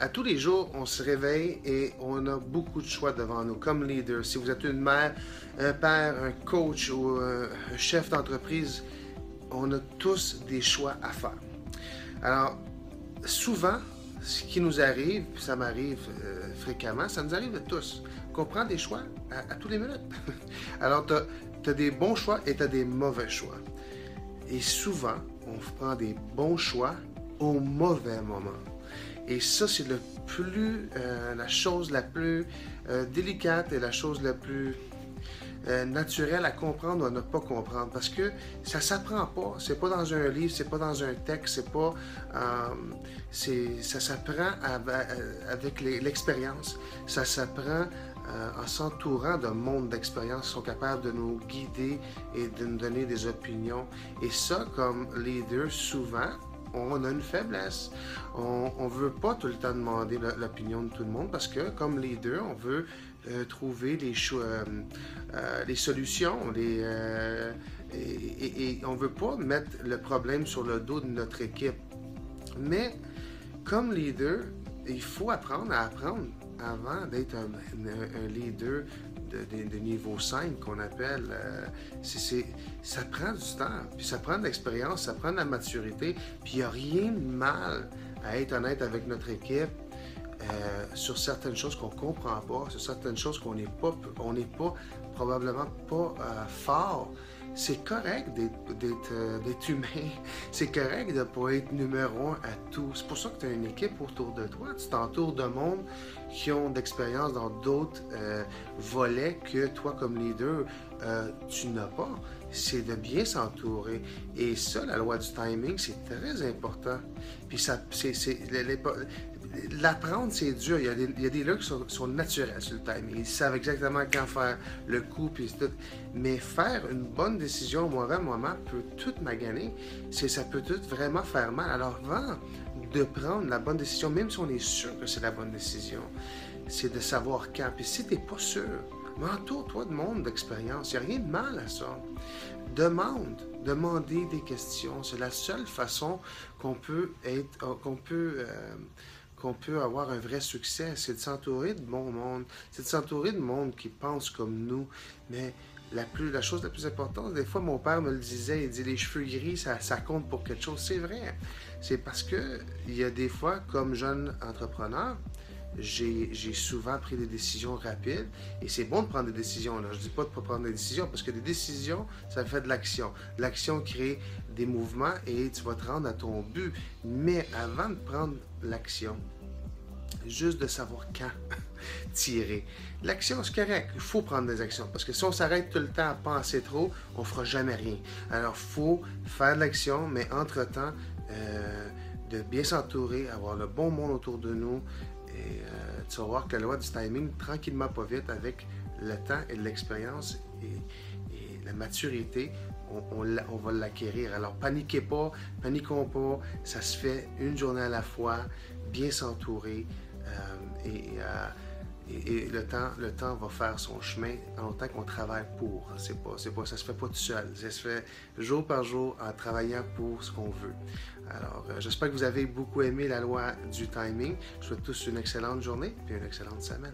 À tous les jours, on se réveille et on a beaucoup de choix devant nous comme leader. Si vous êtes une mère, un père, un coach ou un chef d'entreprise, on a tous des choix à faire. Alors, souvent, ce qui nous arrive, puis ça m'arrive fréquemment, ça nous arrive à tous, qu'on prend des choix à tous les minutes. Alors, tu as des bons choix et tu as des mauvais choix. Et souvent, on prend des bons choix au mauvais moment. Et ça, c'est la chose la plus délicate et la chose la plus naturelle à comprendre ou à ne pas comprendre. Parce que ça s'apprend pas. C'est pas dans un livre, c'est pas dans un texte, c'est pas... ça s'apprend avec l'expérience. Ça s'apprend en s'entourant d'un monde d'expériences qui sont capables de nous guider et de nous donner des opinions. Et ça, comme leader, souvent, on a une faiblesse. On ne veut pas tout le temps demander l'opinion de tout le monde parce que, comme leader, on veut trouver les solutions et on ne veut pas mettre le problème sur le dos de notre équipe. Mais, comme leader, il faut apprendre avant d'être un leader de niveau 5 qu'on appelle. Ça prend du temps, puis ça prend de l'expérience, ça prend de la maturité, puis il n'y a rien de mal à être honnête avec notre équipe sur certaines choses qu'on ne comprend pas, sur certaines choses qu'on n'est pas probablement pas fort. C'est correct d'être humain. C'est correct de ne pas être numéro 1 à tout. C'est pour ça que tu as une équipe autour de toi. Tu t'entoures de monde qui ont d'expérience dans d'autres volets que toi, comme leader, tu n'as pas. C'est de bien s'entourer. Et ça, la loi du timing, c'est très important. Puis l'apprendre, c'est dur. Il y a des là qui sont naturels sur le timing. Ils savent exactement quand faire le coup, puis tout. Mais faire une bonne décision au mauvais moment peut tout maganer. Ça peut tout vraiment faire mal. Alors, avant de prendre la bonne décision, même si on est sûr que c'est la bonne décision, c'est de savoir quand. Puis si tu n'es pas sûr, entoure-toi de monde d'expérience. Il n'y a rien de mal à ça. Demandez des questions. C'est la seule façon qu'on peut avoir un vrai succès, c'est de s'entourer de bon monde, c'est de s'entourer de monde qui pense comme nous. Mais la chose la plus importante, des fois mon père me le disait, il dit les cheveux gris, ça compte pour quelque chose. C'est vrai. C'est parce que il y a des fois, comme jeune entrepreneur, j'ai souvent pris des décisions rapides et c'est bon de prendre des décisions. Là. Je ne dis pas de ne pas prendre des décisions parce que des décisions, ça fait de l'action. L'action crée des mouvements et tu vas te rendre à ton but. Mais avant de prendre l'action, juste de savoir quand tirer. L'action, c'est correct. Il faut prendre des actions. Parce que si on s'arrête tout le temps à penser trop, on ne fera jamais rien. Alors, il faut faire de l'action, mais entre-temps, de bien s'entourer, avoir le bon monde autour de nous. Et tu vas voir que la loi du timing, tranquillement, pas vite, avec le temps et l'expérience et la maturité, on va l'acquérir. Alors, paniquons pas, ça se fait une journée à la fois, bien s'entourer et le temps va faire son chemin en autant qu'on travaille pour. Ça se fait pas tout seul. Ça se fait jour par jour en travaillant pour ce qu'on veut. Alors, j'espère que vous avez beaucoup aimé la loi du timing. Je vous souhaite tous une excellente journée et une excellente semaine.